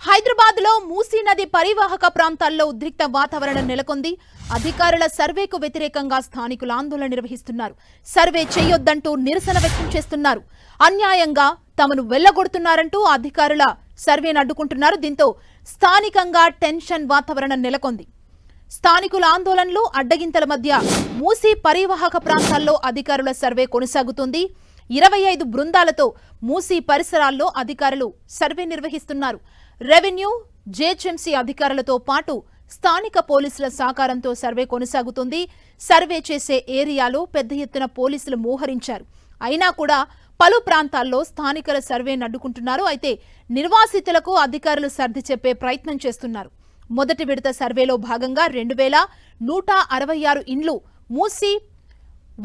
హైదరాబాద్ లో మూసీ నది పరివాహక ప్రాంతాల్లో ఉద్రిక్త వాతావరణం నెలకొంది. అధికారుల సర్వేకు వ్యతిరేకంగా స్థానికులు ఆందోళన నిర్వహిస్తున్నారు. సర్వే చేయొద్దంటూ నిరసన వ్యక్తం చేస్తున్నారు. అన్యాయంగా తమను వెళ్లగొడుతున్నారంటూ అధికారుల సర్వేను అడ్డుకుంటున్నారు. దీంతో స్థానికంగా టెన్షన్ వాతావరణం నెలకొంది. స్థానికుల ఆందోళనలు అడ్డగింతల మధ్య మూసీ పరివాహక ప్రాంతాల్లో అధికారుల సర్వే కొనసాగుతుంది. 25 బృందాలతో మూసీ పరిసరాల్లో అధికారులు సర్వే నిర్వహిస్తున్నారు. రెవెన్యూ, జేహెచ్ఎంసీ అధికారులతో పాటు స్థానిక పోలీసుల సహకారంతో సర్వే కొనసాగుతుంది. సర్వే చేసే ఏరియాలో పెద్ద ఎత్తున పోలీసులు మోహరించారు. అయినా కూడా పలు ప్రాంతాల్లో స్థానికుల సర్వేను అడ్డుకుంటున్నారు. అయితే నిర్వాసితులకు అధికారులు సర్ది చెప్పే ప్రయత్నం చేస్తున్నారు. మొదటి విడత సర్వేలో భాగంగా 2166 ఇండ్లు మూసీ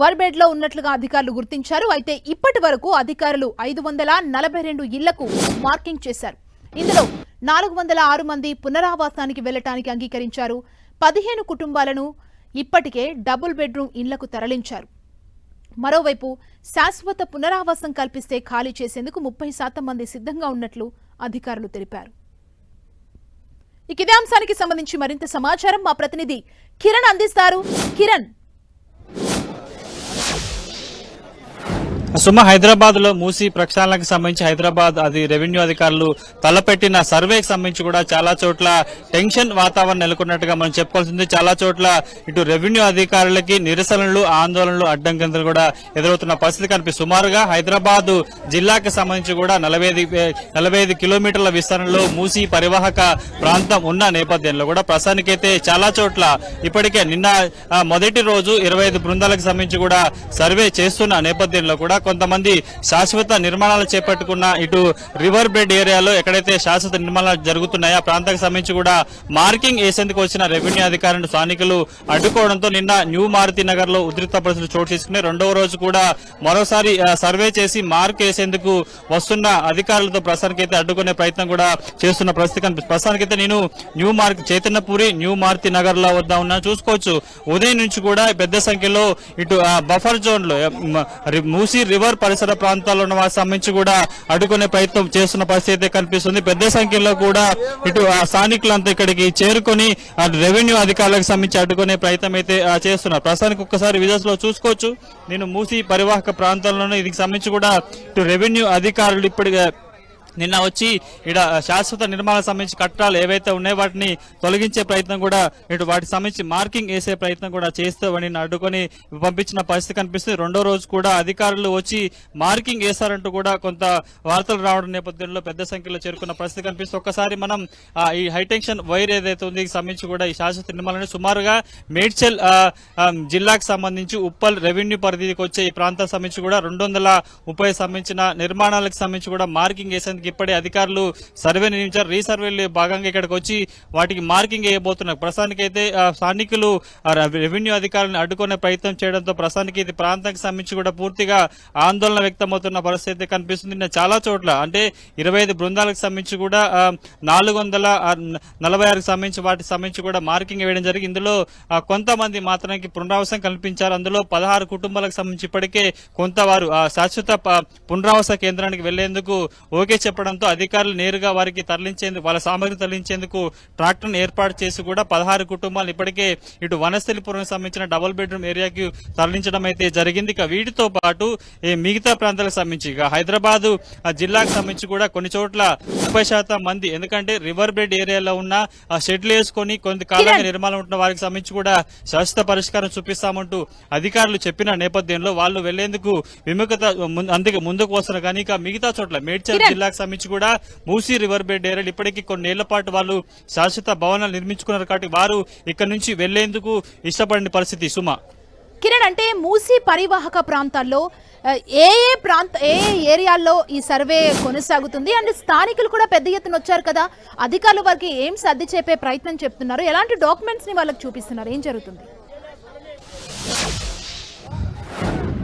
వర్బెడ్లో ఉన్నట్లుగా అధికారులు గుర్తించారు. అయితే ఇప్పటి వరకు అధికారులు 542 ఇళ్లకు మార్కింగ్ చేశారు. ఇందులో 406 మంది పునరావాసానికి వెళ్లటానికి అంగీకరించారు. 15 కుటుంబాలను ఇప్పటికే డబుల్ బెడ్రూమ్ ఇళ్లకు తరలించారు. మరోవైపు శాశ్వత పునరావాసం కల్పిస్తే ఖాళీ చేసేందుకు 30% మంది సిద్ధంగా ఉన్నట్లు అధికారులు తెలిపారు. ఇదే అంశానికి సంబంధించి మరింత సమాచారం మా ప్రతినిధి కిరణ్ అందిస్తారు. కిరణ్, సుమ, హైదరాబాద్ లో మూసీ ప్రక్షాళనకు సంబంధించి హైదరాబాద్ రెవెన్యూ అధికారులు తలపెట్టిన సర్వేకి సంబంధించి కూడా చాలా చోట్ల టెన్షన్ వాతావరణం నెలకొన్నట్టుగా మనం చెప్పుకోవాల్సింది. చాలా చోట్ల ఇటు రెవెన్యూ అధికారులకి నిరసనలు, ఆందోళనలు, అడ్డంకింతలు కూడా ఎదురవుతున్న పరిస్థితి కనిపిస్తుంది. సుమారుగా హైదరాబాద్ జిల్లాకి సంబంధించి కూడా 45 కిలోమీటర్ల విస్తరణలో మూసీ పరివాహక ప్రాంతం ఉన్న నేపథ్యంలో కూడా ప్రస్తుతానికైతే చాలా చోట్ల ఇప్పటికే నిన్న మొదటి రోజు 25 బృందాలకు సంబంధించి కూడా సర్వే చేస్తున్న నేపథ్యంలో కూడా కొంతమంది శాశ్వత నిర్మాణాలు చేపట్టుకున్న ఇటు రివర్ బెడ్ ఏరియాలో ఎక్కడైతే శాశ్వత నిర్మాణాలు జరుగుతున్నాయో ఆ ప్రాంతానికి సంబంధించి కూడా మార్కింగ్ వేసేందుకు వచ్చిన రెవెన్యూ అధికారులను స్థానికులు అడ్డుకోవడంతో నిన్న న్యూ మారుతి నగర్ లో ఉద్రిక్త పరిస్థితులు చోటు చేసుకుని రెండవ రోజు కూడా మరోసారి సర్వే చేసి మార్క్ వేసేందుకు వస్తున్న అధికారులతో ప్రస్తుతానికైతే అడ్డుకునే ప్రయత్నం కూడా చేస్తున్న పరిస్థితి కనిపిస్తుంది. ప్రస్తుతానికైతే నేను చైతన్యపురి న్యూ మారుతి నగర్ లో వద్ద ఉన్నా చూసుకోవచ్చు. ఉదయం నుంచి కూడా పెద్ద సంఖ్యలో ఇటు బఫర్ జోన్ లో మూసీ రివర్ పరిసర ప్రాంతాల్లో ఉన్న వారికి సంబంధించి కూడా అడ్డుకునే ప్రయత్నం చేస్తున్న పరిస్థితి కనిపిస్తుంది. పెద్ద సంఖ్యలో కూడా ఇటు స్థానికులంతా ఇక్కడికి చేరుకొని రెవెన్యూ అధికారులకు సంబంధించి అడ్డుకునే ప్రయత్నం అయితే చేస్తున్నారు. ప్రస్తుతానికి ఒక్కసారి విజువల్స్ లో చూసుకోవచ్చు. నేను మూసీ పరివాహక ప్రాంతాల్లోనే దీనికి సంబంధించి కూడా ఇటు రెవెన్యూ అధికారులు ఇప్పటికే నిన్న వచ్చి ఇక్కడ శాశ్వత నిర్మాణాలకు సంబంధించి కట్టడాలు ఏవైతే ఉన్నాయో వాటిని తొలగించే ప్రయత్నం కూడా ఇటు వాటికి సంబంధించి మార్కింగ్ వేసే ప్రయత్నం కూడా చేస్తూ వాటిని అడ్డుకొని పంపించిన పరిస్థితి కనిపిస్తుంది. రెండో రోజు కూడా అధికారులు వచ్చి మార్కింగ్ వేశారంటూ కూడా కొంత వార్తలు రావడం నేపథ్యంలో పెద్ద సంఖ్యలో చేరుకున్న పరిస్థితి కనిపిస్తుంది. ఒక్కసారి మనం ఈ హైటెన్షన్ వైర్ ఏదైతే ఉంది సంబంధించి కూడా ఈ శాశ్వత నిర్మాణాన్ని సుమారుగా మేడ్చల్ జిల్లాకు సంబంధించి ఉప్పల్ రెవెన్యూ పరిధికి వచ్చే ఈ ప్రాంతానికి సంబంధించి కూడా 230 సంబంధించిన నిర్మాణాలకు సంబంధించి కూడా మార్కింగ్ వేసేందుకు ఇప్పటి అధికారులు సర్వే నిర్మించారు. రీసర్వేలో భాగంగా ఇక్కడికి వచ్చి వాటికి మార్కింగ్ వేయబోతున్నారు. ప్రస్తుతానికైతే స్థానికులు రెవెన్యూ అధికారులను అడ్డుకునే ప్రయత్నం చేయడంతో ప్రస్తుతానికి ఇది ప్రాంతానికి సంబంధించి కూడా పూర్తిగా ఆందోళన వ్యక్తమవుతున్న పరిస్థితి కనిపిస్తుంది. చాలా చోట్ల అంటే 25 బృందాలకు సంబంధించి కూడా 446 సంబంధించి వాటికి సంబంధించి కూడా మార్కింగ్ వేయడం జరిగింది. ఇందులో కొంతమంది మాత్రానికి పునరావాసం కల్పించారు. అందులో 16 కుటుంబాలకు సంబంధించి ఇప్పటికే కొంతవారు శాశ్వత పునరావాస కేంద్రానికి వెళ్లేందుకు ఓకే చెప్పడంతో అధికారులు నేరుగా వారికి తరలించేందుకు వాళ్ళ సామగ్రి తరలించేందుకు ట్రాక్టర్ ఏర్పాటు చేసి కూడా 16 కుటుంబాలు ఇప్పటికే ఇటు వనస్థలిపురం సంబంధించిన డబుల్ బెడ్రూమ్ ఏరియాకి తరలించడం అయితే జరిగింది. ఇక వీటితో పాటు మిగతా ప్రాంతాలకు సంబంధించి ఇక హైదరాబాద్ జిల్లాకు సంబంధించి కూడా కొన్ని చోట్ల 30% మంది ఎందుకంటే రివర్ బెడ్ ఏరియాలో ఉన్న షెడ్లు వేసుకొని కొంతకాలంగా నిర్మాణం ఉంటున్న వారికి సంబంధించి కూడా శాశ్వత పరిష్కారం చూపిస్తామంటూ అధికారులు చెప్పిన నేపథ్యంలో వాళ్ళు వెళ్లేందుకు విముఖత అందుకే ముందుకు వస్తున్నారు. కానీ ఇక మిగతా చోట్ల మేడ్చల్ జిల్లాకు సంబంధించి కూడా మూసీ రివర్ బెడ్ ఏరియాలు ఇప్పటికీ కొన్నేళ్ల పాటు వాళ్ళు శాశ్వత భవనాలు నిర్మించుకున్నారు. కాబట్టి వారు ఇక్కడ నుంచి వెళ్లేందుకు ఇష్టపడిన పరిస్థితి. సుమ, కిరణ్, అంటే మూసీ పరివాహక ప్రాంతాల్లో ఏ ఏరియాల్లో ఈ సర్వే కొనసాగుతుంది? అండ్ స్థానికులు కూడా పెద్ద ఎత్తున వచ్చారు కదా, అధికారులు వారికి ఏం సర్ది చెప్పే ప్రయత్నం చెప్తున్నారు? ఎలాంటి డాక్యుమెంట్స్ ని వాళ్ళకి చూపిస్తున్నారు? ఏం జరుగుతుంది?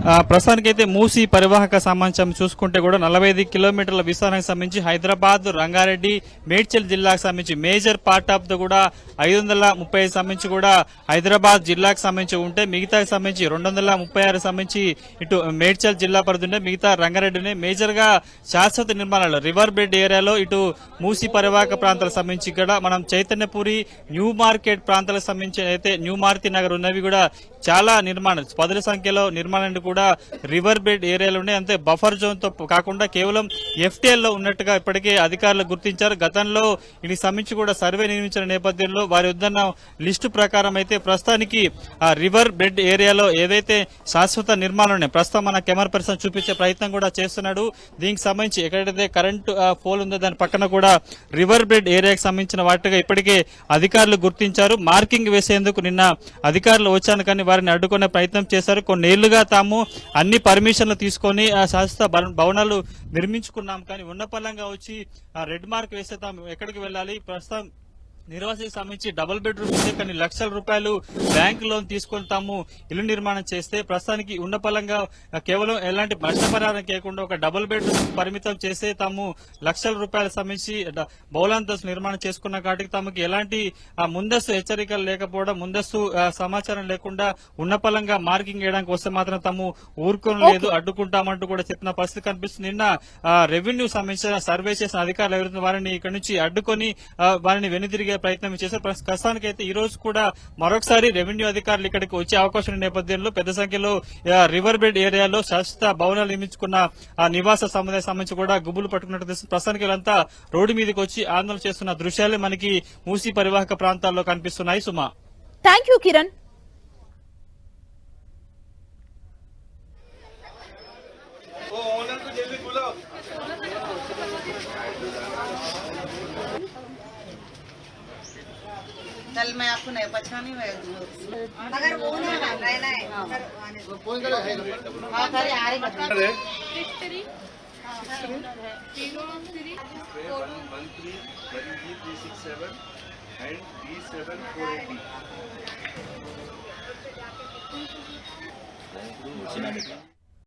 ప్రస్తుతానికైతే మూసీ పరివాహక సంబంధించి చూసుకుంటే కూడా 45 కిలోమీటర్ల విస్తరణకు సంబంధించి హైదరాబాద్, రంగారెడ్డి, మేడ్చల్ జిల్లాకు సంబంధించి మేజర్ పార్ట్ ఆఫ్ ద కూడా 530 సంబంధించి కూడా హైదరాబాద్ జిల్లాకు సంబంధించి ఉంటే మిగతాకి సంబంధించి 236 సంబంధించి ఇటు మేడ్చల్ జిల్లా పరిధి ఉంటే మిగతా రంగారెడ్డిని మేజర్ గా శాశ్వత నిర్మాణాలు రివర్ బెడ్ ఏరియాలో ఇటు మూసీ పరివాహక ప్రాంతాలకు సంబంధించి కూడా మనం చైతన్యపురి, న్యూ మార్కెట్ ప్రాంతాలకు సంబంధించి అయితే న్యూ మారుతి నగర్ ఉన్నవి కూడా చాలా నిర్మాణాలు పదుల సంఖ్యలో నిర్మాణాలు కూడా రివర్ బెడ్ ఏరియాలో ఉన్నాయి. అంతే బఫర్ జోన్ తో కాకుండా కేవలం ఎఫ్టీఎల్ లో ఉన్నట్టుగా ఇప్పటికే అధికారులు గుర్తించారు. గతంలో ఇది సంబంధించి కూడా సర్వే నిర్మించిన నేపథ్యంలో వారి వద్దన్న లిస్టు ప్రకారం అయితే ప్రస్తుతానికి ఆ రివర్ బెడ్ ఏరియాలో ఏదైతే శాశ్వత నిర్మాణాలు ఉన్నాయి ప్రస్తుతం మన కెమెరా పర్సన్ చూపించే ప్రయత్నం కూడా చేస్తున్నాడు. దీనికి సంబంధించి ఎక్కడైతే కరెంటు పోల్ ఉందో దాని పక్కన కూడా రివర్ బెడ్ ఏరియాకి సంబంధించిన వాటిగా ఇప్పటికే అధికారులు గుర్తించారు. మార్కింగ్ వేసేందుకు నిన్న అధికారులు వచ్చాను కానీ వారిని అడ్డుకునే ప్రయత్నం చేశారు. కొన్నేళ్లుగా తాము అన్ని పర్మిషన్లు తీసుకొని శాశ్వత భవనాలు నిర్మించుకున్నాం కానీ ఉన్నపల్లంగా వచ్చి రెడ్ మార్క్ వేస్తే తాము ఎక్కడికి వెళ్ళాలి? ప్రస్తుతం నిర్వాసికి సంబంధించి డబుల్ బెడ్రూమ్ ఇస్తే కొన్ని లక్షల రూపాయలు బ్యాంక్ లోన్ తీసుకొని తాము ఇల్లు నిర్మాణం చేస్తే ప్రస్తుతానికి ఉన్నపలంగా కేవలం ఎలాంటి నష్టపరిహారం కేకుండా ఒక డబుల్ బెడ్రూమ్ పరిమితం చేస్తే తాము లక్షల రూపాయలు సంబంధించి బౌలాంతస్తు నిర్మాణం చేసుకున్న కాటికి తమకు ఎలాంటి ముందస్తు హెచ్చరికలు లేకపోవడం, ముందస్తు సమాచారం లేకుండా ఉన్నపలంగా మార్కింగ్ వేయడానికి వస్తే మాత్రం తాము ఊరుకోని లేదు, అడ్డుకుంటామంటూ కూడా చెప్పిన పరిస్థితి కనిపిస్తుంది. నిన్న రెవెన్యూ సంబంధించిన సర్వే చేసిన అధికారులు ఎవరైతే వారిని ఇక్కడ నుంచి అడ్డుకొని వారిని వెనుదిరిగే ప్రయత్నం చేశారు. ప్రస్తుతానికి అయితే ఈ రోజు కూడా మరొకసారి రెవెన్యూ అధికారులు ఇక్కడికి వచ్చే అవకాశం ఉన్న నేపథ్యంలో పెద్ద సంఖ్యలో రివర్ బెడ్ ఏరియాలో శాశ్వత భవనాలు నిర్మించుకున్న నివాస సముదాయం సంబంధించి కూడా గుబులు పట్టుకున్నట్టు తెలుస్తుంది. ప్రస్తుతానికి వీళ్ళంతా రోడ్డు మీదకి వచ్చి ఆందోళన చేస్తున్న దృశ్యాలే మనకి మూసీ పరివాహక ప్రాంతాల్లో కనిపిస్తున్నాయి. సుమా, థ్యాంక్ యూ కిరణ్. कल मैं आपको नहीं पहचानी अगर वो नहीं रहना है हाँ सर आ रही बता 613 and B7480.